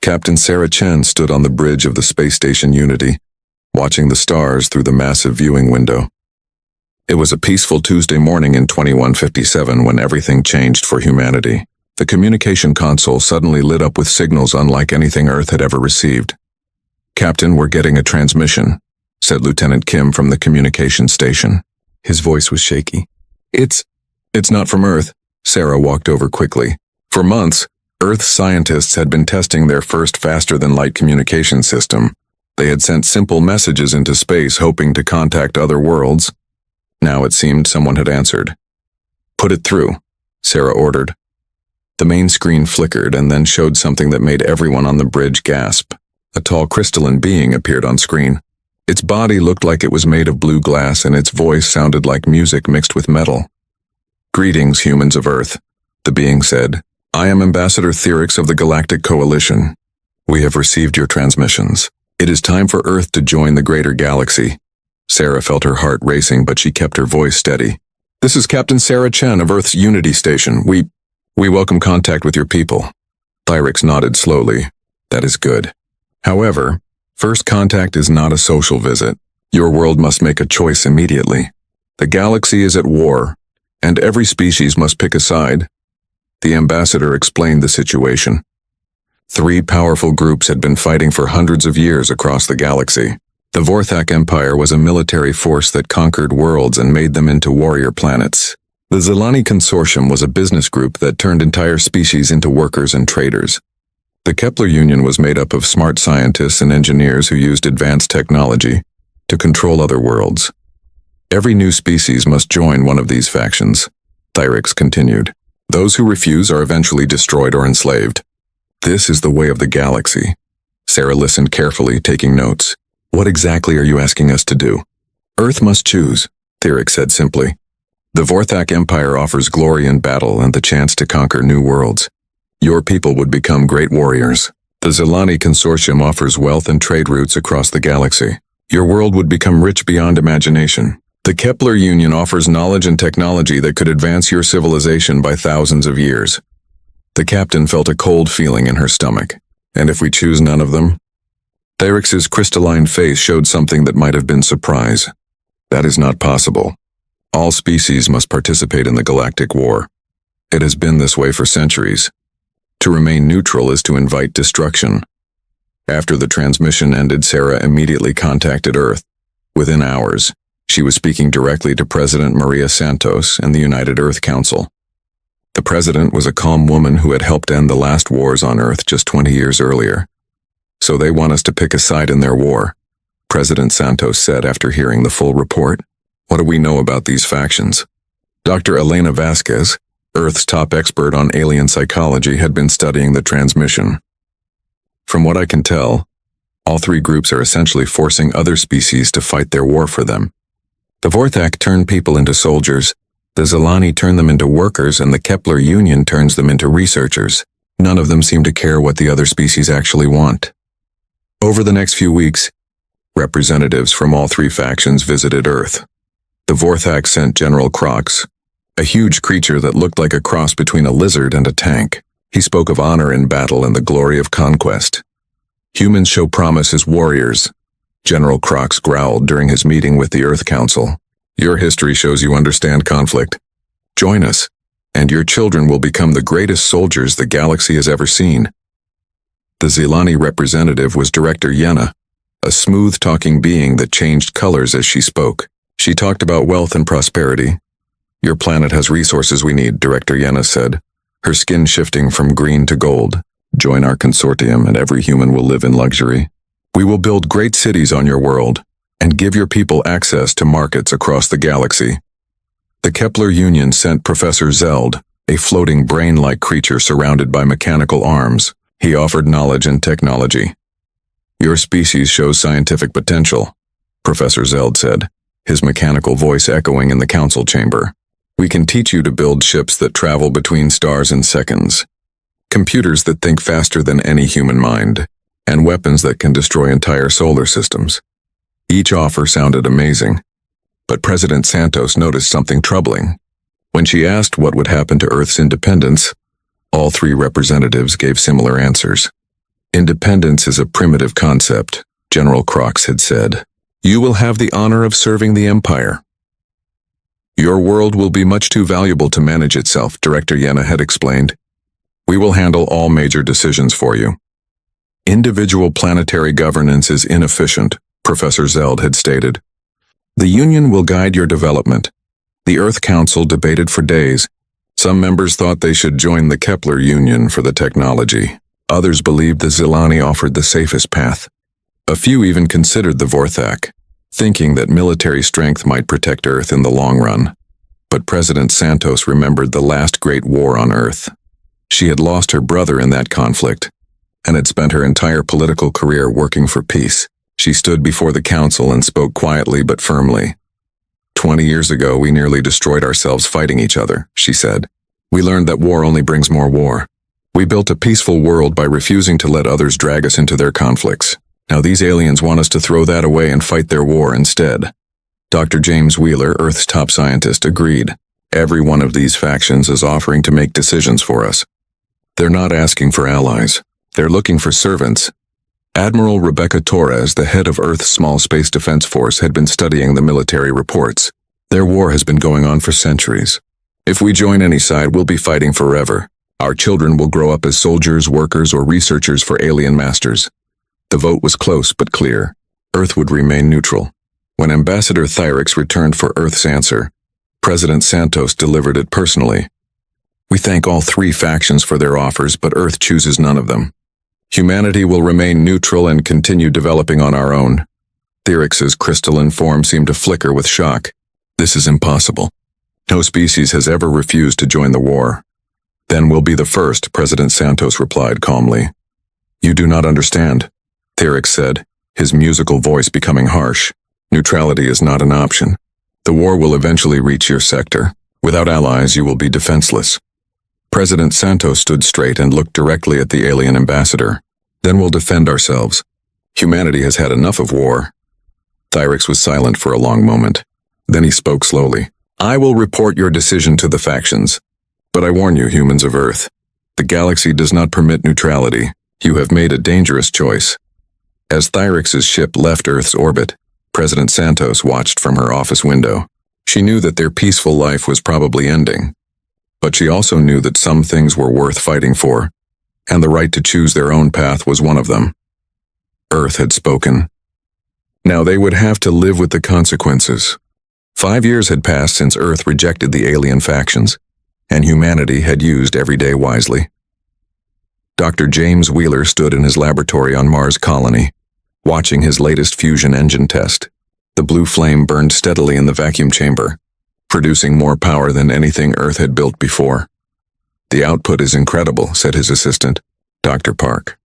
Captain Sarah Chen stood on the bridge of the space station Unity, watching the stars through the massive viewing window. It was a peaceful Tuesday morning in 2157 when everything changed for humanity. The communication console suddenly lit up with signals unlike anything Earth had ever received. "Captain, we're getting a transmission," said Lieutenant Kim from the communication station. His voice was shaky. It's not from Earth." Sarah walked over quickly. For months, Earth scientists had been testing their first faster-than-light communication system. They had sent simple messages into space hoping to contact other worlds. Now it seemed someone had answered. "Put it through," Sarah ordered. The main screen flickered and then showed something that made everyone on the bridge gasp. A tall crystalline being appeared on screen. Its body looked like it was made of blue glass and its voice sounded like music mixed with metal. "Greetings, humans of Earth," the being said. "I am Ambassador Theorix of the Galactic Coalition. We have received your transmissions. It is time for Earth to join the greater galaxy." Sarah felt her heart racing, but she kept her voice steady. "This is Captain Sarah Chen of Earth's Unity Station. We welcome contact with your people." Theorix nodded slowly. "That is good. However, first contact is not a social visit. Your world must make a choice immediately. The galaxy is at war, and every species must pick a side." The ambassador explained the situation. 3 powerful groups had been fighting for hundreds of years across the galaxy. The Vorthak Empire was a military force that conquered worlds and made them into warrior planets. The Zelani Consortium was a business group that turned entire species into workers and traders. The Kepler Union was made up of smart scientists and engineers who used advanced technology to control other worlds. Every new species must join one of these factions, Theorix continued. Those who refuse are eventually destroyed or enslaved. This is the way of the galaxy. Sarah listened carefully, taking notes. "What exactly are you asking us to do?" "Earth must choose," Theorix said simply. "The Vorthak Empire offers glory in battle and the chance to conquer new worlds. Your people would become great warriors. The Zelani Consortium offers wealth and trade routes across the galaxy. Your world would become rich beyond imagination. The Kepler Union offers knowledge and technology that could advance your civilization by thousands of years." The captain felt a cold feeling in her stomach. "And if we choose none of them?" Theorix's crystalline face showed something that might have been surprise. "That is not possible. All species must participate in the galactic war. It has been this way for centuries. To remain neutral is to invite destruction." After the transmission ended, Sarah immediately contacted Earth. Within hours, she was speaking directly to President Maria Santos and the United Earth Council. The president was a calm woman who had helped end the last wars on Earth just 20 years earlier. "So they want us to pick a side in their war," President Santos said after hearing the full report. "What do we know about these factions?" Dr. Elena Vasquez, Earth's top expert on alien psychology, had been studying the transmission. "From what I can tell, all 3 groups are essentially forcing other species to fight their war for them. The Vorthak turn people into soldiers, the Zelani turn them into workers, and the Kepler Union turns them into researchers. None of them seem to care what the other species actually want." Over the next few weeks, representatives from all 3 factions visited Earth. The Vorthak sent General Crox, a huge creature that looked like a cross between a lizard and a tank. He spoke of honor in battle and the glory of conquest. "Humans show promise as warriors," General Crox growled during his meeting with the Earth Council. "Your history shows you understand conflict. Join us, and your children will become the greatest soldiers the galaxy has ever seen." The Zelani representative was Director Yenna, a smooth-talking being that changed colors as she spoke. She talked about wealth and prosperity. "Your planet has resources we need," Director Yenna said, her skin shifting from green to gold. "Join our consortium and every human will live in luxury. We will build great cities on your world and give your people access to markets across the galaxy." The Kepler Union sent Professor Zeld, a floating brain-like creature surrounded by mechanical arms. He offered knowledge and technology. "Your species shows scientific potential," Professor Zeld said, his mechanical voice echoing in the council chamber. "We can teach you to build ships that travel between stars in seconds, computers that think faster than any human mind, and weapons that can destroy entire solar systems." Each offer sounded amazing, but President Santos noticed something troubling. When she asked what would happen to Earth's independence, all 3 representatives gave similar answers. Independence is a primitive concept, General Crox had said. You will have the honor of serving the Empire. Your world will be much too valuable to manage itself, Director Yenna had explained. We will handle all major decisions for you. Individual planetary governance is inefficient, Professor Zeld had stated. The Union will guide your development. The Earth Council debated for days. Some members thought they should join the Kepler Union for the technology. Others believed the Zilani offered the safest path. A few even considered the Vorthak, thinking that military strength might protect Earth in the long run. But President Santos remembered the last great war on Earth. She had lost her brother in that conflict, and had spent her entire political career working for peace. She stood before the council and spoke quietly but firmly. 20 years ago, we nearly destroyed ourselves fighting each other, she said. We learned that war only brings more war. We built a peaceful world by refusing to let others drag us into their conflicts. Now these aliens want us to throw that away and fight their war instead. Dr. James Wheeler, Earth's top scientist, agreed. Every one of these factions is offering to make decisions for us. They're not asking for allies. They're looking for servants. Admiral Rebecca Torres, the head of Earth's Small Space Defense Force, had been studying the military reports. Their war has been going on for centuries. If we join any side, we'll be fighting forever. Our children will grow up as soldiers, workers, or researchers for alien masters. The vote was close but clear. Earth would remain neutral. When Ambassador Thyrix returned for Earth's answer, President Santos delivered it personally. We thank all three factions for their offers, but Earth chooses none of them. Humanity will remain neutral and continue developing on our own. Thyrix's crystalline form seemed to flicker with shock. This is impossible. No species has ever refused to join the war. Then we'll be the first, President Santos replied calmly. You do not understand, Thyrix said, his musical voice becoming harsh. Neutrality is not an option. The war will eventually reach your sector. Without allies, you will be defenseless. President Santos stood straight and looked directly at the alien ambassador. Then we'll defend ourselves. Humanity has had enough of war. Thyrix was silent for a long moment. Then he spoke slowly. I will report your decision to the factions. But I warn you, humans of Earth, the galaxy does not permit neutrality. You have made a dangerous choice. As Thyrix's ship left Earth's orbit, President Santos watched from her office window. She knew that their peaceful life was probably ending. But she also knew that some things were worth fighting for, and the right to choose their own path was one of them. Earth had spoken. Now they would have to live with the consequences. 5 years had passed since Earth rejected the alien factions, and humanity had used every day wisely. Dr. James Wheeler stood in his laboratory on Mars Colony, watching his latest fusion engine test. The blue flame burned steadily in the vacuum chamber, producing more power than anything Earth had built before. The output is incredible, said his assistant, Dr. Park.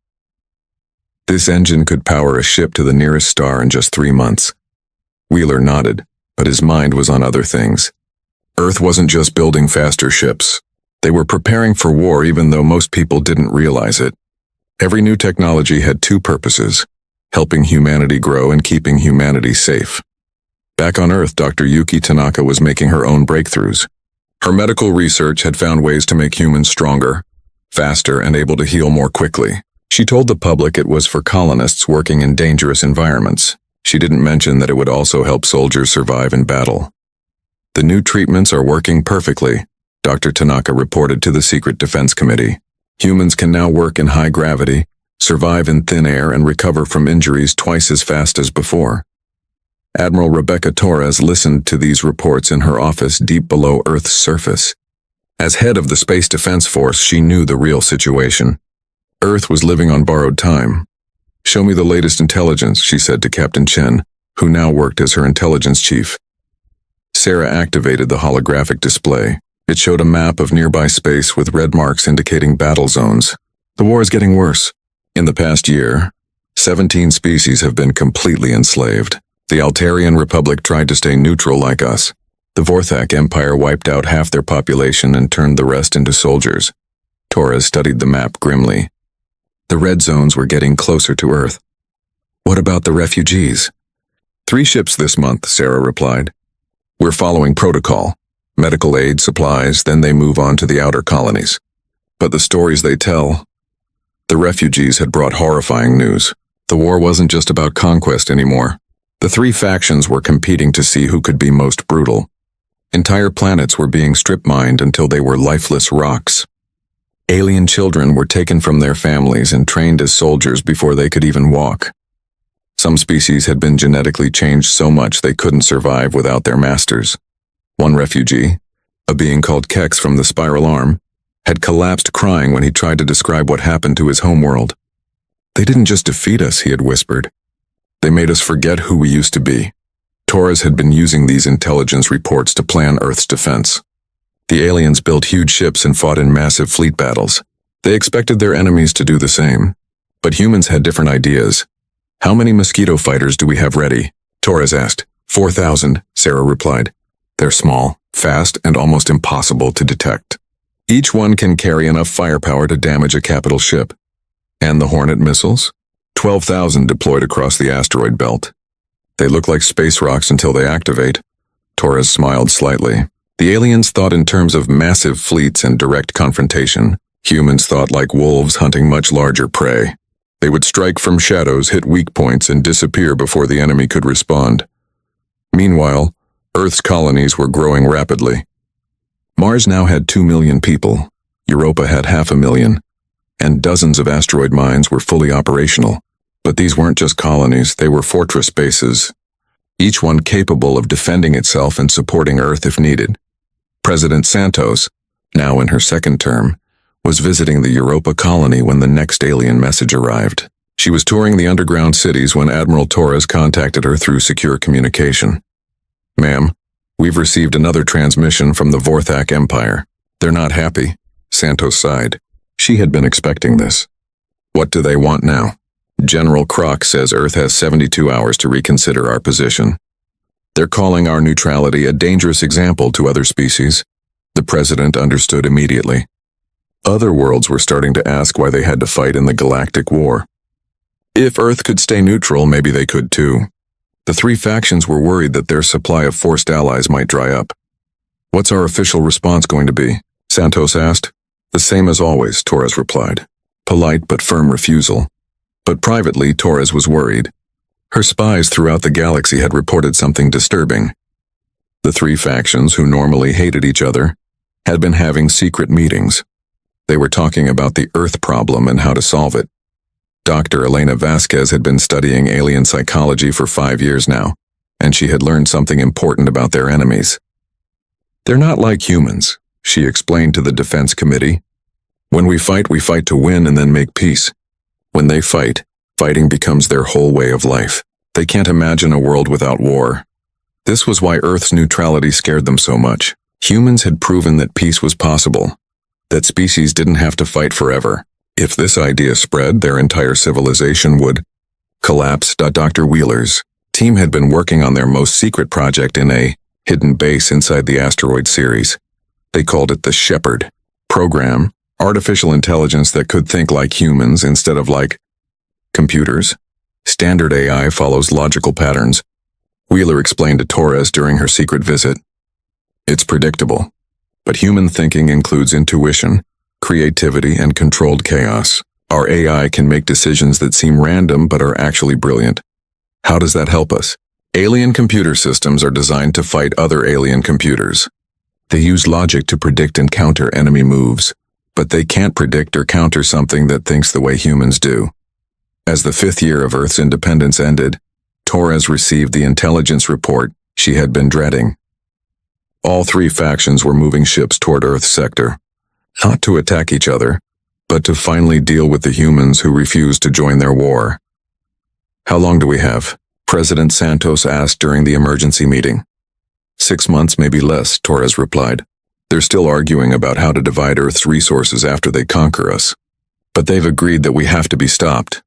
This engine could power a ship to the nearest star in just 3 months. Wheeler nodded, but his mind was on other things. Earth wasn't just building faster ships. They were preparing for war even though most people didn't realize it. Every new technology had two purposes: helping humanity grow and keeping humanity safe. Back on Earth, Dr. Yuki Tanaka was making her own breakthroughs. Her medical research had found ways to make humans stronger, faster, and able to heal more quickly. She told the public it was for colonists working in dangerous environments. She didn't mention that it would also help soldiers survive in battle. The new treatments are working perfectly, Dr. Tanaka reported to the Secret Defense Committee. Humans can now work in high gravity, survive in thin air, and recover from injuries twice as fast as before. Admiral Rebecca Torres listened to these reports in her office deep below Earth's surface. As head of the Space Defense Force, she knew the real situation. Earth was living on borrowed time. Show me the latest intelligence, she said to Captain Chen, who now worked as her intelligence chief. Sarah activated the holographic display. It showed a map of nearby space with red marks indicating battle zones. The war is getting worse. In the past year, 17 species have been completely enslaved. The Altarian Republic tried to stay neutral like us. The Vorthak Empire wiped out half their population and turned the rest into soldiers. Torres studied the map grimly. The red zones were getting closer to Earth. What about the refugees? 3 ships this month, Sarah replied. We're following protocol. Medical aid, supplies, then they move on to the outer colonies. But the stories they tell, The refugees had brought horrifying news. The war wasn't just about conquest anymore. The three factions were competing to see who could be most brutal. Entire planets were being strip-mined until they were lifeless rocks. Alien children were taken from their families and trained as soldiers before they could even walk. Some species had been genetically changed so much they couldn't survive without their masters. One refugee, a being called Kex from the Spiral Arm, had collapsed crying when he tried to describe what happened to his homeworld. "They didn't just defeat us," he had whispered. "They made us forget who we used to be." Torres had been using these intelligence reports to plan Earth's defense. The aliens built huge ships and fought in massive fleet battles. They expected their enemies to do the same. But humans had different ideas. "How many mosquito fighters do we have ready?" Torres asked. 4,000, Sarah replied. "They're small, fast, and almost impossible to detect. Each one can carry enough firepower to damage a capital ship." "And the Hornet missiles?" 12,000 deployed across the asteroid belt. "They look like space rocks until they activate." Torres smiled slightly. The aliens thought in terms of massive fleets and direct confrontation. Humans thought like wolves hunting much larger prey. They would strike from shadows, hit weak points, and disappear before the enemy could respond. Meanwhile, Earth's colonies were growing rapidly. Mars now had 2 million people. Europa had 500,000. And dozens of asteroid mines were fully operational. But these weren't just colonies, they were fortress bases, each one capable of defending itself and supporting Earth if needed. President Santos, now in her second term, was visiting the Europa colony when the next alien message arrived. She was touring the underground cities when Admiral Torres contacted her through secure communication. "Ma'am, we've received another transmission from the Vorthak Empire. They're not happy." Santos sighed. She had been expecting this. "What do they want now?" "General Kroc says Earth has 72 hours to reconsider our position. They're calling our neutrality a dangerous example to other species." The president understood immediately. Other worlds were starting to ask why they had to fight in the galactic war. If Earth could stay neutral, maybe they could too. The three factions were worried that their supply of forced allies might dry up. "What's our official response going to be?" Santos asked. "The same as always," Torres replied. Polite but firm refusal. But privately, Torres was worried. Her spies throughout the galaxy had reported something disturbing. The three factions, who normally hated each other, had been having secret meetings. They were talking about the Earth problem and how to solve it. Dr. Elena Vasquez had been studying alien psychology for 5 years now, and she had learned something important about their enemies. "They're not like humans," she explained to the Defense Committee. "When we fight to win and then make peace. When they fight, fighting becomes their whole way of life. They can't imagine a world without war." This was why Earth's neutrality scared them so much. Humans had proven that peace was possible, that species didn't have to fight forever. If this idea spread, their entire civilization would collapse. Dr. Wheeler's team had been working on their most secret project in a hidden base inside the asteroid series. They called it the Shepherd program, artificial intelligence that could think like humans instead of like computers. Standard AI follows logical patterns, Wheeler explained to Torres during her secret visit. "It's predictable, but human thinking includes intuition, creativity, and controlled chaos. Our AI can make decisions that seem random but are actually brilliant. How does that help us? Alien computer systems are designed to fight other alien computers. They use logic to predict and counter enemy moves, but they can't predict or counter something that thinks the way humans do." As the 5th year of Earth's independence ended, Torres received the intelligence report she had been dreading. All three factions were moving ships toward Earth's sector, not to attack each other, but to finally deal with the humans who refused to join their war. "How long do we have?" President Santos asked during the emergency meeting. 6 months, maybe less, Torres replied. "They're still arguing about how to divide Earth's resources after they conquer us. But they've agreed that we have to be stopped."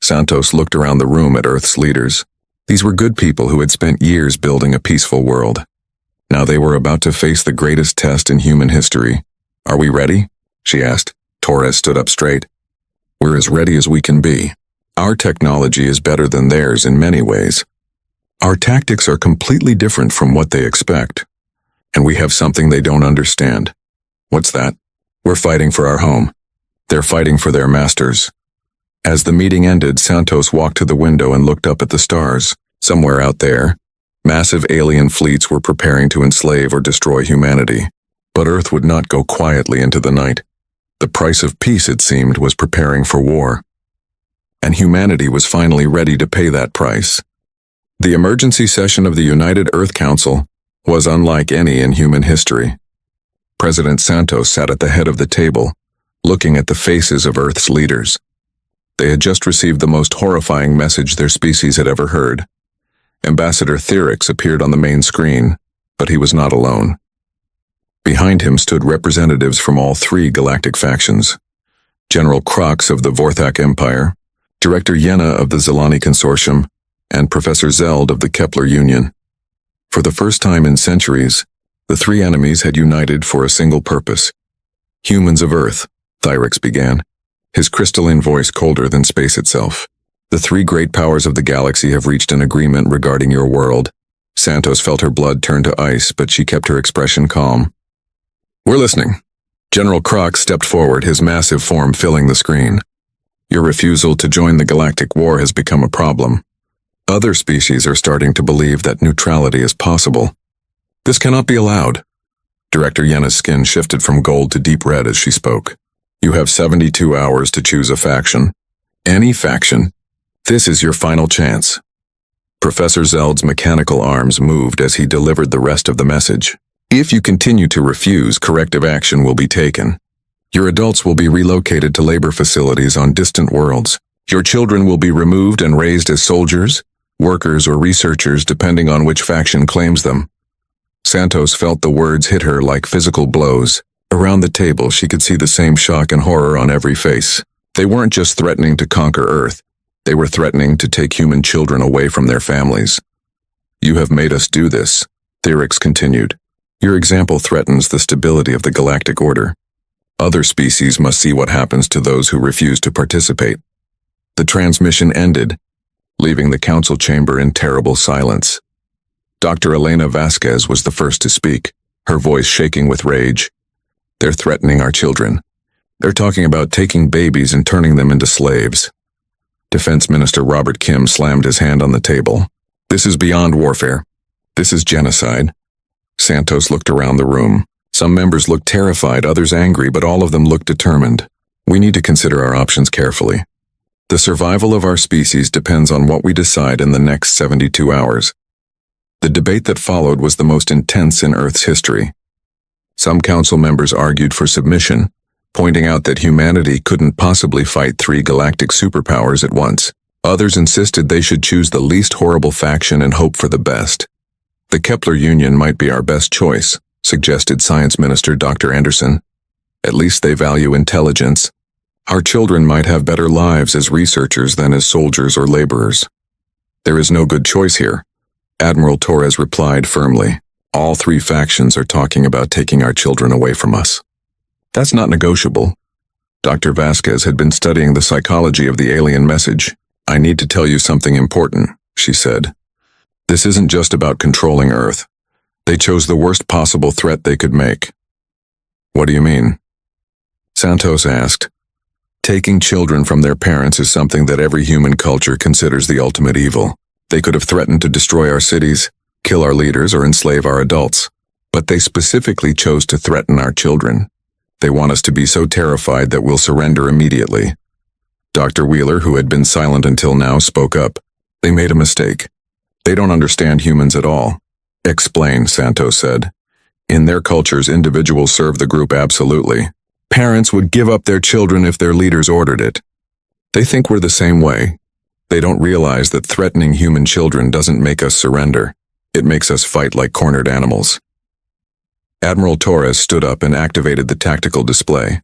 Santos looked around the room at Earth's leaders. These were good people who had spent years building a peaceful world. Now they were about to face the greatest test in human history. "Are we ready?" she asked. Torres stood up straight. "We're as ready as we can be. Our technology is better than theirs in many ways. Our tactics are completely different from what they expect. And we have something they don't understand." "What's that?" "We're fighting for our home. They're fighting for their masters. As the meeting ended, Santos walked to the window and looked up at the stars. Somewhere out there, massive alien fleets were preparing to enslave or destroy humanity. But Earth would not go quietly into the night. The price of peace, it seemed, was preparing for war. And humanity was finally ready to pay that price. The emergency session of the United Earth Council was unlike any in human history. President Santos sat at the head of the table, looking at the faces of Earth's leaders. They had just received the most horrifying message their species had ever heard. Ambassador Theorix appeared on the main screen, but he was not alone. Behind him stood representatives from all three galactic factions. General Crox of the Vorthak Empire, Director Yenna of the Zelani Consortium, and Professor Zeld of the Kepler Union. For the first time in centuries, the three enemies had united for a single purpose. Humans of Earth, Theorix began, his crystalline voice colder than space itself. The three great powers of the galaxy have reached an agreement regarding your world. Santos felt her blood turn to ice, but she kept her expression calm. We're listening. General Crox stepped forward, his massive form filling the screen. Your refusal to join the galactic war has become a problem. Other species are starting to believe that neutrality is possible. This cannot be allowed. Director Yenna's skin shifted from gold to deep red as she spoke. You have 72 hours to choose a faction. Any faction. This is your final chance. Professor Zeld's mechanical arms moved as he delivered the rest of the message. If you continue to refuse, corrective action will be taken. Your adults will be relocated to labor facilities on distant worlds. Your children will be removed and raised as soldiers, workers, or researchers depending on which faction claims them. Santos felt the words hit her like physical blows. Around the table, she could see the same shock and horror on every face. They weren't just threatening to conquer Earth. They were threatening to take human children away from their families. You have made us do this, Theorix continued. Your example threatens the stability of the galactic order. Other species must see what happens to those who refuse to participate. The transmission ended, leaving the council chamber in terrible silence. Dr. Elena Vasquez was the first to speak, her voice shaking with rage. They're threatening our children. They're talking about taking babies and turning them into slaves. Defense Minister Robert Kim slammed his hand on the table. This is beyond warfare. This is genocide. Santos looked around the room. Some members looked terrified, others angry, but all of them looked determined. We need to consider our options carefully. The survival of our species depends on what we decide in the next 72 hours. The debate that followed was the most intense in Earth's history. Some council members argued for submission, pointing out that humanity couldn't possibly fight three galactic superpowers at once. Others insisted they should choose the least horrible faction and hope for the best. The Kepler Union might be our best choice, suggested Science Minister Dr. Anderson. At least they value intelligence. Our children might have better lives as researchers than as soldiers or laborers. There is no good choice here, Admiral Torres replied firmly. All three factions are talking about taking our children away from us. That's not negotiable. Dr. Vasquez had been studying the psychology of the alien message. I need to tell you something important, she said. This isn't just about controlling Earth. They chose the worst possible threat they could make. What do you mean? Santos asked. Taking children from their parents is something that every human culture considers the ultimate evil. They could have threatened to destroy our cities, kill our leaders, or enslave our adults. But they specifically chose to threaten our children. They want us to be so terrified that we'll surrender immediately. Dr. Wheeler, who had been silent until now, spoke up. They made a mistake. They don't understand humans at all. Explain, Santos said. In their cultures, individuals serve the group absolutely. Parents would give up their children if their leaders ordered it. They think we're the same way. They don't realize that threatening human children doesn't make us surrender. It makes us fight like cornered animals. Admiral Torres stood up and activated the tactical display.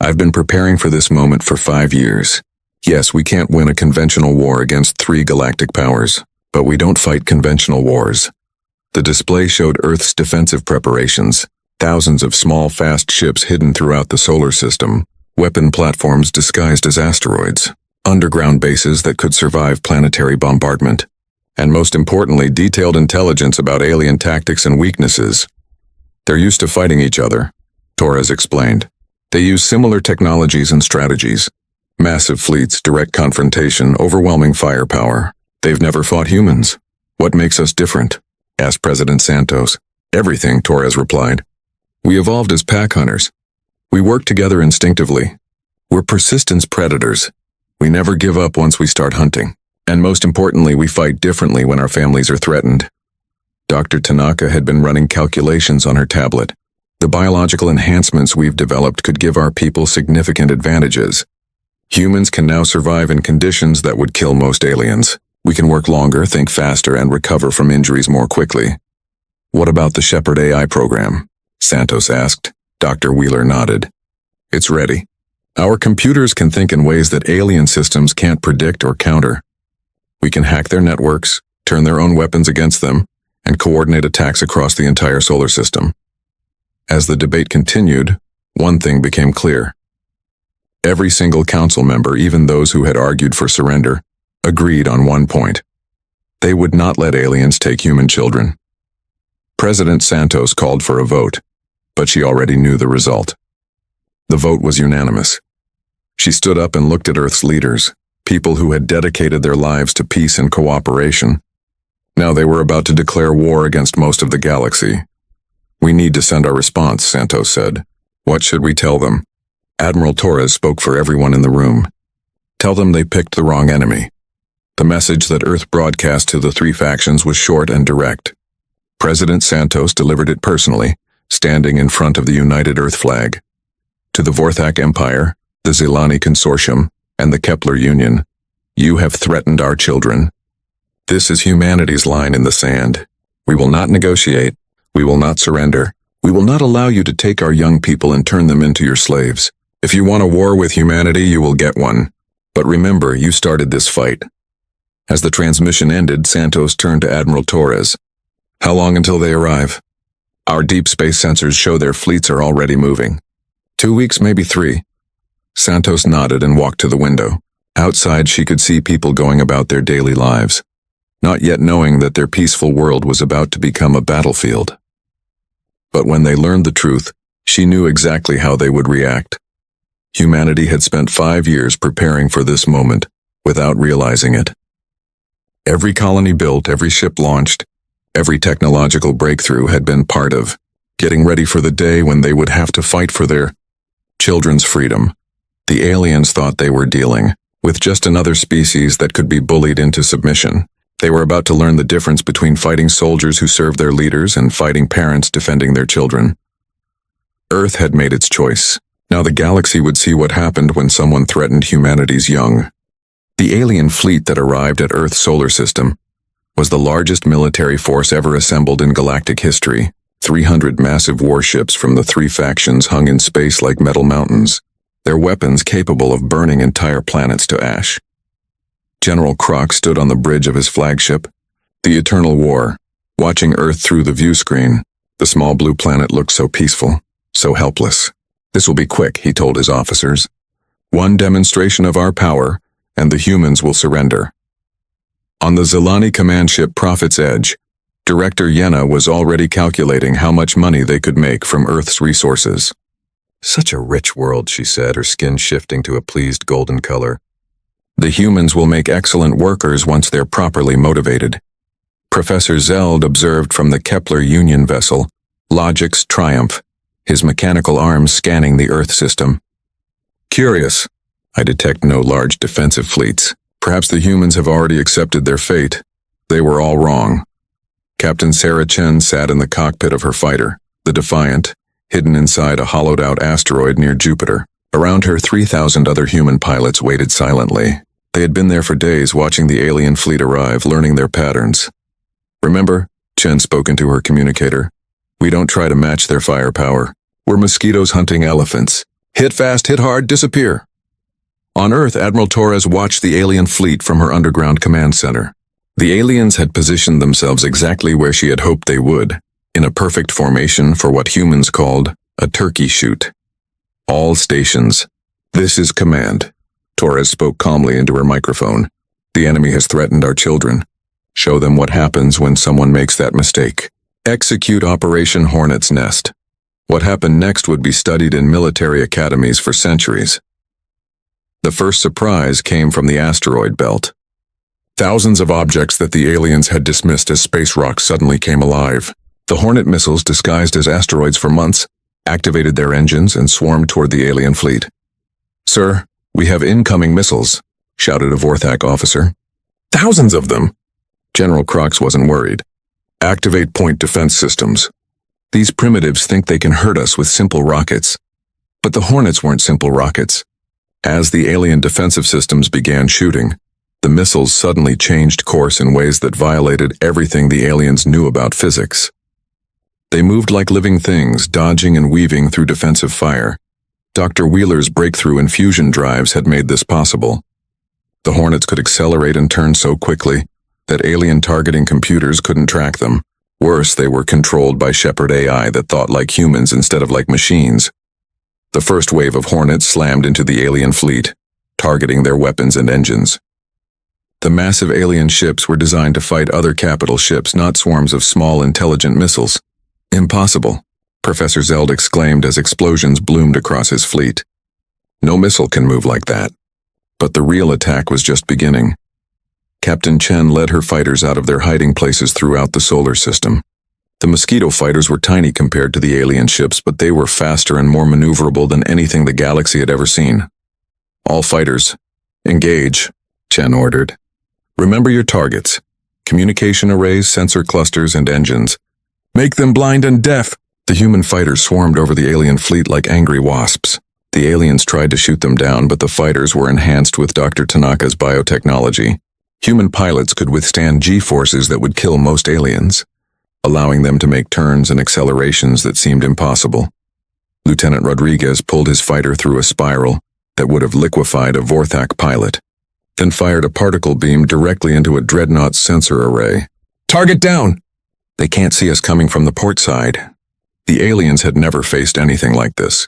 I've been preparing for this moment for 5 years. Yes, we can't win a conventional war against three galactic powers, but we don't fight conventional wars. The display showed Earth's defensive preparations, thousands of small, fast ships hidden throughout the solar system, weapon platforms disguised as asteroids, underground bases that could survive planetary bombardment, and most importantly, detailed intelligence about alien tactics and weaknesses. They're used to fighting each other, Torres explained. They use similar technologies and strategies. Massive fleets, direct confrontation, overwhelming firepower. They've never fought humans. What makes us different? Asked President Santos. Everything, Torres replied. We evolved as pack hunters. We work together instinctively. We're persistence predators. We never give up once we start hunting. And most importantly, we fight differently when our families are threatened. Dr. Tanaka had been running calculations on her tablet. The biological enhancements we've developed could give our people significant advantages. Humans can now survive in conditions that would kill most aliens. We can work longer, think faster, and recover from injuries more quickly. What about the Shepherd AI program? Santos asked. Dr. Wheeler nodded. It's ready. Our computers can think in ways that alien systems can't predict or counter. We can hack their networks, turn their own weapons against them, and coordinate attacks across the entire solar system. As the debate continued, one thing became clear. Every single council member, even those who had argued for surrender, agreed on one point. They would not let aliens take human children. President Santos called for a vote, but she already knew the result. The vote was unanimous. She stood up and looked at Earth's leaders, people who had dedicated their lives to peace and cooperation. Now they were about to declare war against most of the galaxy. We need to send our response, Santos said. What should we tell them? Admiral Torres spoke for everyone in the room. Tell them they picked the wrong enemy. The message that Earth broadcast to the three factions was short and direct. President Santos delivered it personally, standing in front of the United Earth flag. To the Vorthak Empire, the Zilani Consortium, and the Kepler Union, you have threatened our children. This is humanity's line in the sand. We will not negotiate. We will not surrender. We will not allow you to take our young people and turn them into your slaves. If you want a war with humanity, you will get one. But remember, you started this fight. As the transmission ended, Santos turned to Admiral Torres. How long until they arrive? Our deep space sensors show their fleets are already moving. 2 weeks, maybe 3. Santos nodded and walked to the window. Outside, she could see people going about their daily lives, not yet knowing that their peaceful world was about to become a battlefield. But when they learned the truth, she knew exactly how they would react. Humanity had spent 5 years preparing for this moment, without realizing it. Every colony built, every ship launched, every technological breakthrough had been part of getting ready for the day when they would have to fight for their children's freedom. The aliens thought they were dealing with just another species that could be bullied into submission. They were about to learn the difference between fighting soldiers who serve their leaders and fighting parents defending their children. Earth had made its choice. Now the galaxy would see what happened when someone threatened humanity's young. The alien fleet that arrived at Earth's solar system was the largest military force ever assembled in galactic history. 300 massive warships from the three factions hung in space like metal mountains, their weapons capable of burning entire planets to ash. General Croc stood on the bridge of his flagship, the Eternal War, watching Earth through the view screen. The small blue planet looked so peaceful, so helpless. This will be quick, he told his officers. One demonstration of our power, and the humans will surrender. On the Zilani command ship Prophet's Edge, Director Yenna was already calculating how much money they could make from Earth's resources. Such a rich world, she said, her skin shifting to a pleased golden color. The humans will make excellent workers once they're properly motivated. Professor Zeld observed from the Kepler Union vessel, Logic's Triumph, his mechanical arms scanning the Earth system. Curious. I detect no large defensive fleets. Perhaps the humans have already accepted their fate. They were all wrong. Captain Sarah Chen sat in the cockpit of her fighter, the Defiant, hidden inside a hollowed-out asteroid near Jupiter. Around her, 3,000 other human pilots waited silently. They had been there for days, watching the alien fleet arrive, learning their patterns. Remember, Chen spoke into her communicator, we don't try to match their firepower. We're mosquitoes hunting elephants. Hit fast, hit hard, disappear. On Earth, Admiral Torres watched the alien fleet from her underground command center. The aliens had positioned themselves exactly where she had hoped they would, in a perfect formation for what humans called a turkey shoot. All stations. This is command. Torres spoke calmly into her microphone. The enemy has threatened our children. Show them what happens when someone makes that mistake. Execute Operation Hornet's Nest. What happened next would be studied in military academies for centuries. The first surprise came from the asteroid belt. Thousands of objects that the aliens had dismissed as space rocks suddenly came alive. The Hornet missiles, disguised as asteroids for months, activated their engines and swarmed toward the alien fleet. "Sir, we have incoming missiles," shouted a Vorthak officer. "Thousands of them!" General Crox wasn't worried. "Activate point defense systems. These primitives think they can hurt us with simple rockets." But the Hornets weren't simple rockets. As the alien defensive systems began shooting, the missiles suddenly changed course in ways that violated everything the aliens knew about physics. They moved like living things, dodging and weaving through defensive fire. Dr. Wheeler's breakthrough in fusion drives had made this possible. The Hornets could accelerate and turn so quickly that alien targeting computers couldn't track them. Worse, they were controlled by Shepard AI that thought like humans instead of like machines. The first wave of Hornets slammed into the alien fleet, targeting their weapons and engines. The massive alien ships were designed to fight other capital ships, not swarms of small, intelligent missiles. "Impossible," Professor Zeld exclaimed as explosions bloomed across his fleet. "No missile can move like that." But the real attack was just beginning. Captain Chen led her fighters out of their hiding places throughout the solar system. The Mosquito fighters were tiny compared to the alien ships, but they were faster and more maneuverable than anything the galaxy had ever seen. "All fighters, engage," Chen ordered. "Remember your targets: communication arrays, sensor clusters, and engines. Make them blind and deaf." The human fighters swarmed over the alien fleet like angry wasps. The aliens tried to shoot them down, but the fighters were enhanced with Dr. Tanaka's biotechnology. Human pilots could withstand G-forces that would kill most aliens, allowing them to make turns and accelerations that seemed impossible. Lieutenant Rodriguez pulled his fighter through a spiral that would have liquefied a Vorthak pilot, then fired a particle beam directly into a dreadnought's sensor array. "Target down!" "They can't see us coming from the port side." The aliens had never faced anything like this.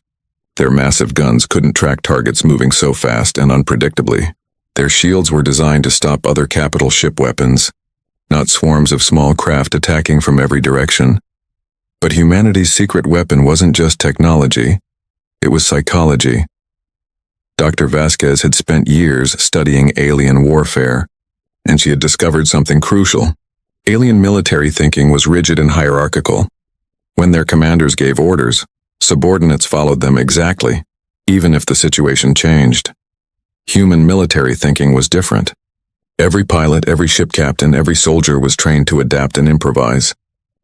Their massive guns couldn't track targets moving so fast and unpredictably. Their shields were designed to stop other capital ship weapons, not swarms of small craft attacking from every direction. But humanity's secret weapon wasn't just technology, it was psychology. Dr. Vasquez had spent years studying alien warfare, and she had discovered something crucial. Alien military thinking was rigid and hierarchical. When their commanders gave orders, subordinates followed them exactly, even if the situation changed. Human military thinking was different. Every pilot, every ship captain, every soldier was trained to adapt and improvise.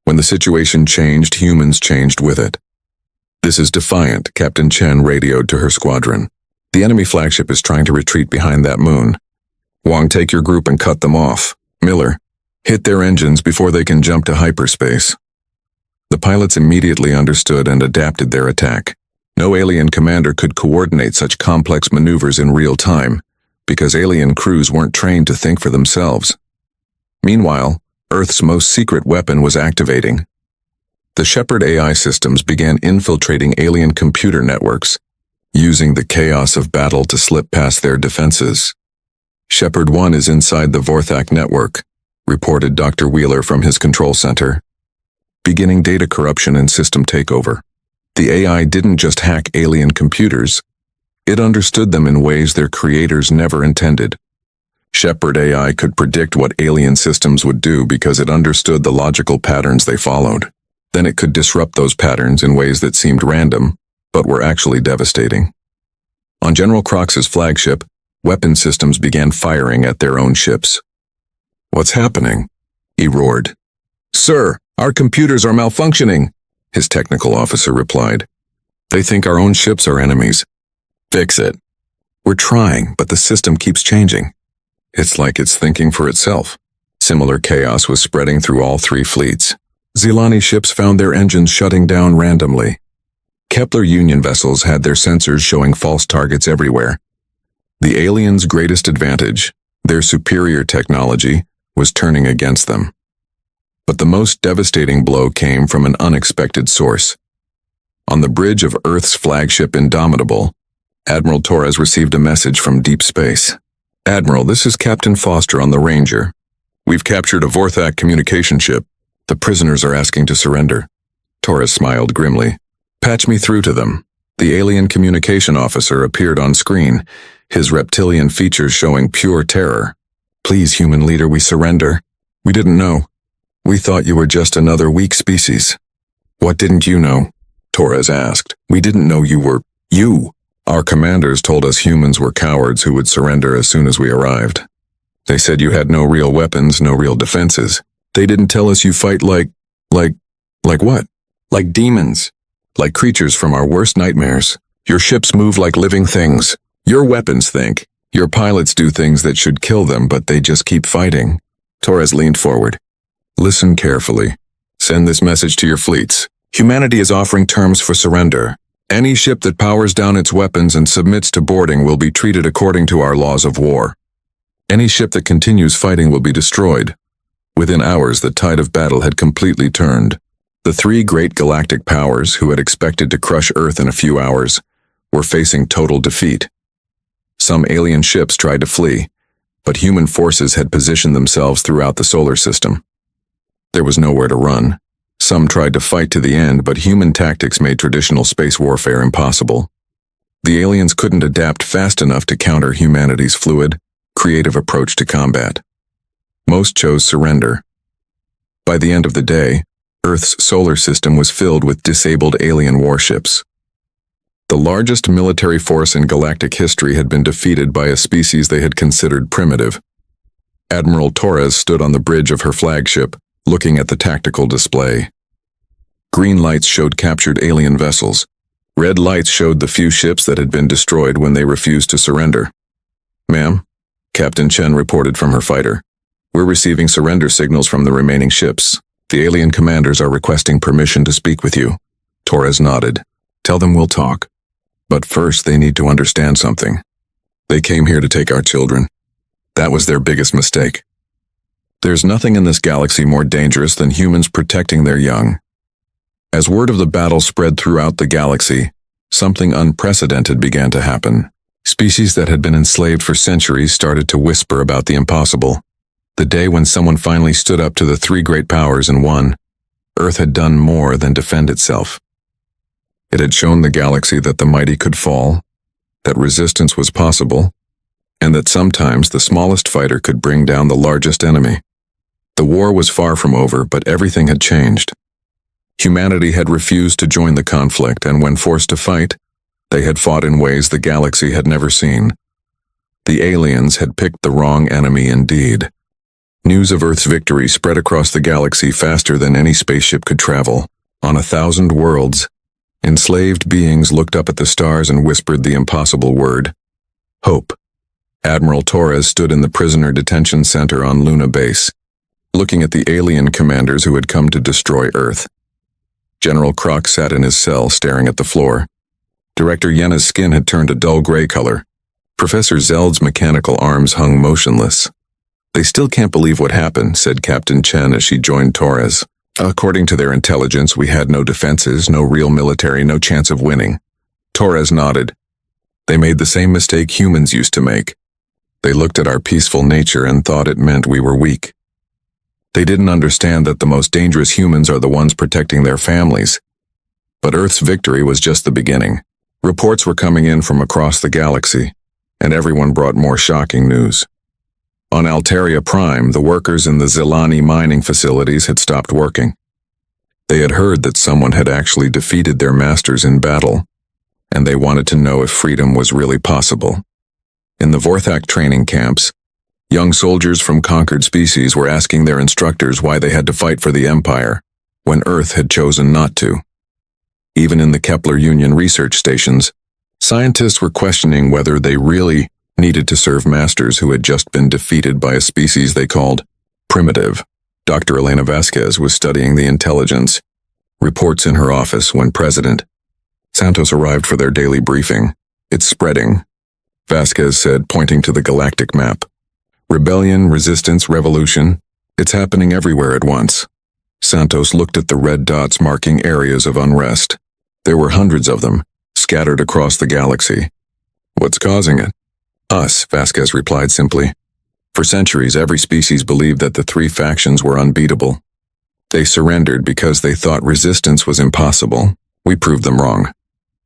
When the situation changed, humans changed with it. "This is Defiant," Captain Chen radioed to her squadron. "The enemy flagship is trying to retreat behind that moon. Wong, take your group and cut them off. Miller, hit their engines before they can jump to hyperspace." The pilots immediately understood and adapted their attack. No alien commander could coordinate such complex maneuvers in real time, because alien crews weren't trained to think for themselves. Meanwhile, Earth's most secret weapon was activating. The Shepard AI systems began infiltrating alien computer networks, using the chaos of battle to slip past their defenses. "Shepard 1 is inside the Vorthak network," reported Dr. Wheeler from his control center. "Beginning data corruption and system takeover." The AI didn't just hack alien computers, it understood them in ways their creators never intended. Shepard AI could predict what alien systems would do because it understood the logical patterns they followed. Then it could disrupt those patterns in ways that seemed random, but were actually devastating. On General Crox's flagship, weapon systems began firing at their own ships. "What's happening?" he roared. "Sir, our computers are malfunctioning," his technical officer replied. "They think our own ships are enemies. Fix it." "We're trying, but the system keeps changing. It's like it's thinking for itself." Similar chaos was spreading through all three fleets. Zilani ships found their engines shutting down randomly. Kepler Union vessels had their sensors showing false targets everywhere. The aliens' greatest advantage, their superior technology, was turning against them. But the most devastating blow came from an unexpected source. On the bridge of Earth's flagship Indomitable, Admiral Torres received a message from deep space. "Admiral, this is Captain Foster on the Ranger. We've captured a Vorthak communication ship. The prisoners are asking to surrender." Torres smiled grimly. Patch me through to them. The alien communication officer appeared on screen, his reptilian features showing pure terror. Please, human leader, we surrender. We didn't know. We thought you were just another weak species. What didn't you know? Torres asked. We didn't know you were you. Our commanders told us humans were cowards who would surrender as soon as we arrived. They said you had no real weapons, no real defenses. They didn't tell us you fight like what? Like demons. Like creatures from our worst nightmares. Your ships move like living things. Your weapons think. Your pilots do things that should kill them, but they just keep fighting. Torres leaned forward. Listen carefully. Send this message to your fleets. Humanity is offering terms for surrender. Any ship that powers down its weapons and submits to boarding will be treated according to our laws of war. Any ship that continues fighting will be destroyed. Within hours, the tide of battle had completely turned. The three great galactic powers, who had expected to crush Earth in a few hours, were facing total defeat. Some alien ships tried to flee, but human forces had positioned themselves throughout the solar system. There was nowhere to run. Some tried to fight to the end, but human tactics made traditional space warfare impossible. The aliens couldn't adapt fast enough to counter humanity's fluid, creative approach to combat. Most chose surrender. By the end of the day, Earth's solar system was filled with disabled alien warships. The largest military force in galactic history had been defeated by a species they had considered primitive. Admiral Torres stood on the bridge of her flagship, looking at the tactical display. Green lights showed captured alien vessels. Red lights showed the few ships that had been destroyed when they refused to surrender. Ma'am, Captain Chen reported from her fighter. We're receiving surrender signals from the remaining ships. The alien commanders are requesting permission to speak with you. Torres nodded. Tell them we'll talk. But first they need to understand something. They came here to take our children. That was their biggest mistake. There's nothing in this galaxy more dangerous than humans protecting their young. As word of the battle spread throughout the galaxy, something unprecedented began to happen. Species that had been enslaved for centuries started to whisper about the impossible. The day when someone finally stood up to the three great powers and won, Earth had done more than defend itself. It had shown the galaxy that the mighty could fall, that resistance was possible, and that sometimes the smallest fighter could bring down the largest enemy. The war was far from over, but everything had changed. Humanity had refused to join the conflict, and when forced to fight, they had fought in ways the galaxy had never seen. The aliens had picked the wrong enemy indeed. News of Earth's victory spread across the galaxy faster than any spaceship could travel. On 1,000 worlds, enslaved beings looked up at the stars and whispered the impossible word: hope. Admiral Torres stood in the prisoner detention center on Luna Base, looking at the alien commanders who had come to destroy Earth. General Croc sat in his cell staring at the floor. Director Yena's skin had turned a dull gray color. Professor Zeld's mechanical arms hung motionless. They still can't believe what happened, said Captain Chen as she joined Torres. According to their intelligence, we had no defenses, no real military, no chance of winning. Torres nodded. They made the same mistake humans used to make. They looked at our peaceful nature and thought it meant we were weak. They didn't understand that the most dangerous humans are the ones protecting their families. But Earth's victory was just the beginning. Reports were coming in from across the galaxy, and everyone brought more shocking news. On Alteria Prime, the workers in the Zilani mining facilities had stopped working. They had heard that someone had actually defeated their masters in battle, and they wanted to know if freedom was really possible. In the Vorthak training camps, young soldiers from conquered species were asking their instructors why they had to fight for the Empire, when Earth had chosen not to. Even in the Kepler Union research stations, scientists were questioning whether they really needed to serve masters who had just been defeated by a species they called primitive. Dr. Elena Vasquez was studying the intelligence reports in her office when President Santos arrived for their daily briefing. It's spreading, Vasquez said, pointing to the galactic map. Rebellion, resistance, revolution, it's happening everywhere at once. Santos looked at the red dots marking areas of unrest. There were hundreds of them, scattered across the galaxy. What's causing it? Us, Vasquez replied simply. For centuries, every species believed that the three factions were unbeatable. They surrendered because they thought resistance was impossible. We proved them wrong.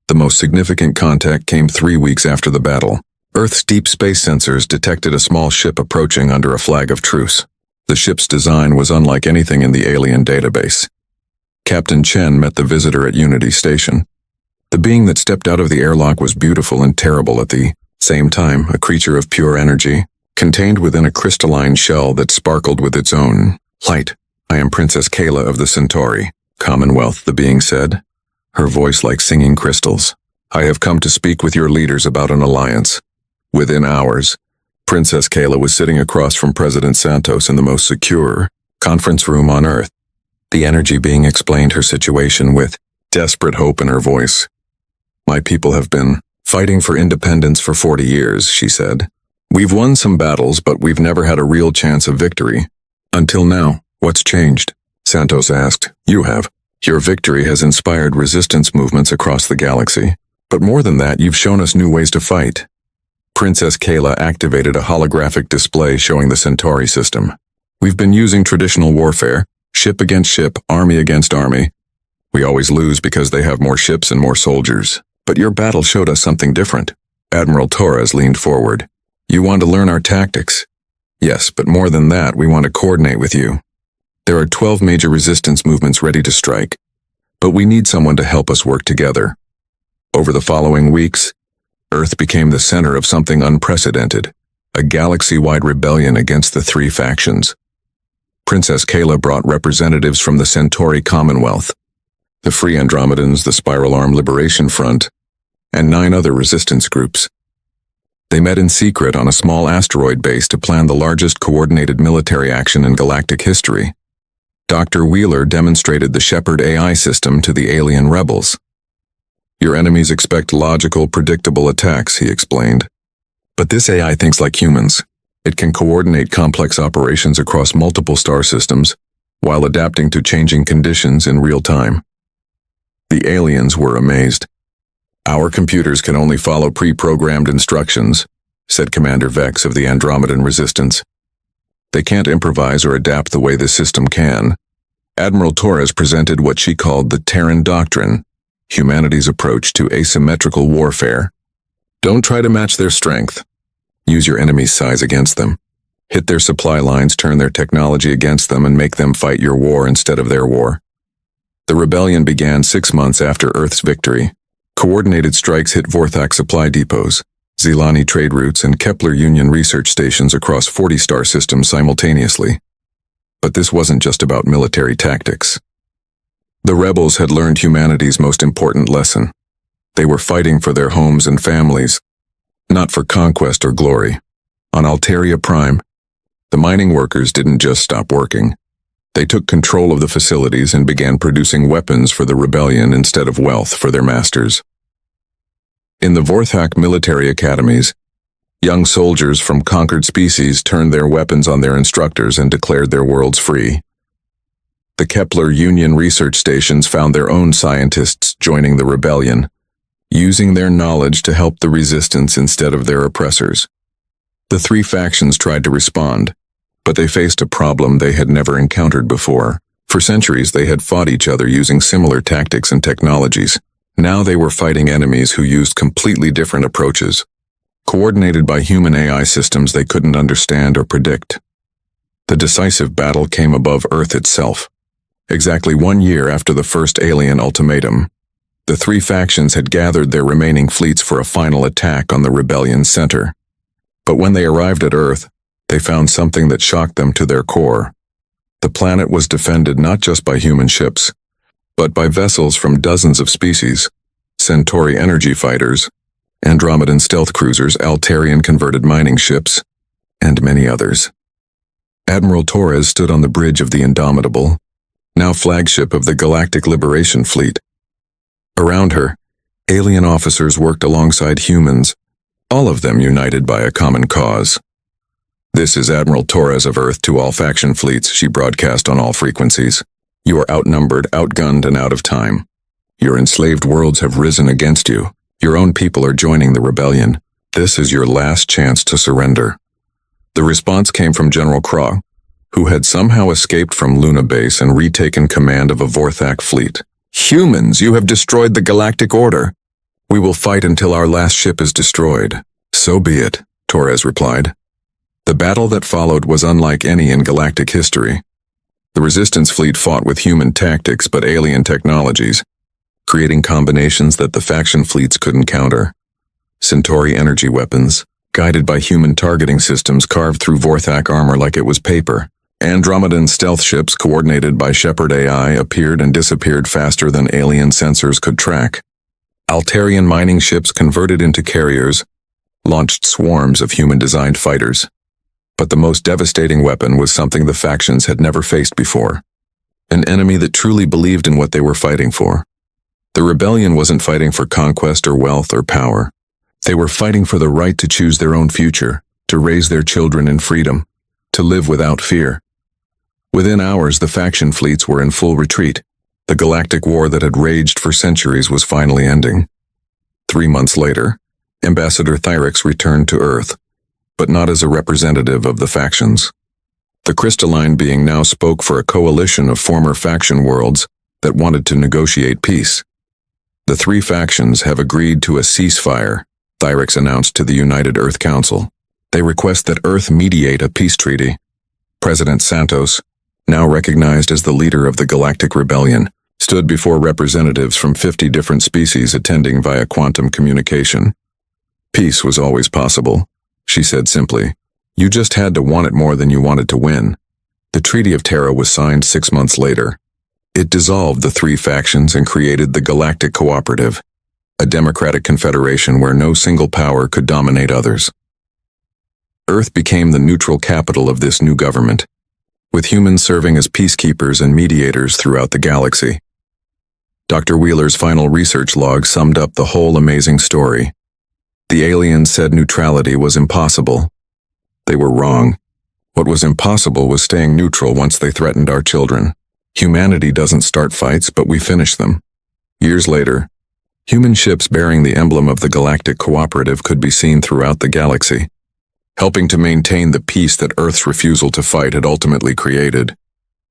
The most significant contact came 3 weeks after the battle. Earth's deep space sensors detected a small ship approaching under a flag of truce. The ship's design was unlike anything in the alien database. Captain Chen met the visitor at Unity Station. The being that stepped out of the airlock was beautiful and terrible at the same time, a creature of pure energy, contained within a crystalline shell that sparkled with its own light. I am Princess Kayla of the Centauri, Commonwealth, the being said, her voice like singing crystals. I have come to speak with your leaders about an alliance. Within hours, Princess Kayla was sitting across from President Santos in the most secure conference room on Earth. The energy being explained her situation with desperate hope in her voice. My people have been fighting for independence for 40 years, she said. We've won some battles, but we've never had a real chance of victory. Until now, what's changed? Santos asked. You have. Your victory has inspired resistance movements across the galaxy. But more than that, you've shown us new ways to fight. Princess Kayla activated a holographic display showing the Centauri system. We've been using traditional warfare, ship against ship, army against army. We always lose because they have more ships and more soldiers. But your battle showed us something different. Admiral Torres leaned forward. You want to learn our tactics? Yes, but more than that, we want to coordinate with you. There are 12 major resistance movements ready to strike, but we need someone to help us work together. Over the following weeks, Earth became the center of something unprecedented, a galaxy-wide rebellion against the 3 factions. Princess Kayla brought representatives from the Centauri Commonwealth, the Free Andromedans, the Spiral Arm Liberation Front, and 9 other resistance groups. They met in secret on a small asteroid base to plan the largest coordinated military action in galactic history. Dr. Wheeler demonstrated the Shepard AI system to the alien rebels. Your enemies expect logical, predictable attacks, he explained. But this AI thinks like humans. It can coordinate complex operations across multiple star systems while adapting to changing conditions in real time. The aliens were amazed. Our computers can only follow pre-programmed instructions, said Commander Vex of the Andromedan Resistance. They can't improvise or adapt the way the system can. Admiral Torres presented what she called the Terran Doctrine, humanity's approach to asymmetrical warfare. Don't try to match their strength. Use your enemy's size against them. Hit their supply lines, turn their technology against them, and make them fight your war instead of their war. The rebellion began 6 months after Earth's victory. Coordinated strikes hit Vorthak supply depots, Zelani trade routes, and Kepler Union research stations across 40 star systems simultaneously. But this wasn't just about military tactics. The rebels had learned humanity's most important lesson. They were fighting for their homes and families, not for conquest or glory. On Alteria Prime, the mining workers didn't just stop working. They took control of the facilities and began producing weapons for the rebellion instead of wealth for their masters. In the Vorthak military academies, young soldiers from conquered species turned their weapons on their instructors and declared their worlds free. The Kepler Union research stations found their own scientists joining the rebellion, using their knowledge to help the resistance instead of their oppressors. The 3 factions tried to respond, but they faced a problem they had never encountered before. For centuries, they had fought each other using similar tactics and technologies. Now they were fighting enemies who used completely different approaches, coordinated by human AI systems they couldn't understand or predict. The decisive battle came above Earth itself. Exactly 1 year after the first alien ultimatum, the 3 factions had gathered their remaining fleets for a final attack on the rebellion's center. But when they arrived at Earth, they found something that shocked them to their core. The planet was defended not just by human ships, but by vessels from dozens of species, Centauri energy fighters, Andromedan stealth cruisers, Altarian converted mining ships, and many others. Admiral Torres stood on the bridge of the Indomitable, now flagship of the Galactic Liberation Fleet. Around her, alien officers worked alongside humans, all of them united by a common cause. This is Admiral Torres of Earth to all faction fleets, she broadcast on all frequencies. You are outnumbered, outgunned, and out of time. Your enslaved worlds have risen against you. Your own people are joining the rebellion. This is your last chance to surrender. The response came from General Krog, who had somehow escaped from Luna Base and retaken command of a Vorthak fleet. "Humans, you have destroyed the galactic order. We will fight until our last ship is destroyed." "So be it," Torres replied. The battle that followed was unlike any in galactic history. The Resistance fleet fought with human tactics but alien technologies, creating combinations that the faction fleets couldn't counter. Centauri energy weapons, guided by human targeting systems carved through Vorthak armor like it was paper. Andromedan stealth ships coordinated by Shepard AI appeared and disappeared faster than alien sensors could track. Altarian mining ships converted into carriers launched swarms of human-designed fighters. But the most devastating weapon was something the factions had never faced before. An enemy that truly believed in what they were fighting for. The rebellion wasn't fighting for conquest or wealth or power. They were fighting for the right to choose their own future, to raise their children in freedom, to live without fear. Within hours, the faction fleets were in full retreat. The galactic war that had raged for centuries was finally ending. 3 months later, Ambassador Thyrix returned to Earth, but not as a representative of the factions. The crystalline being now spoke for a coalition of former faction worlds that wanted to negotiate peace. "The 3 factions have agreed to a ceasefire," Thyrix announced to the United Earth Council. "They request that Earth mediate a peace treaty." President Santos, now recognized as the leader of the Galactic Rebellion, stood before representatives from 50 different species attending via quantum communication. "Peace was always possible," she said simply. "You just had to want it more than you wanted to win." The Treaty of Terra was signed 6 months later. It dissolved the 3 factions and created the Galactic Cooperative, a democratic confederation where no single power could dominate others. Earth became the neutral capital of this new government, with humans serving as peacekeepers and mediators throughout the galaxy. Dr. Wheeler's final research log summed up the whole amazing story. The aliens said neutrality was impossible. They were wrong. What was impossible was staying neutral once they threatened our children. Humanity doesn't start fights, but we finish them. Years later, human ships bearing the emblem of the Galactic Cooperative could be seen throughout the galaxy, helping to maintain the peace that Earth's refusal to fight had ultimately created.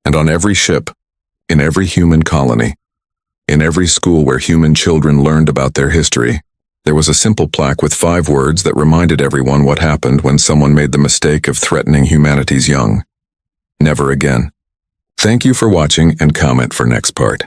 And on every ship, in every human colony, in every school where human children learned about their history, there was a simple plaque with 5 words that reminded everyone what happened when someone made the mistake of threatening humanity's young. Never again. Thank you for watching and comment for next part.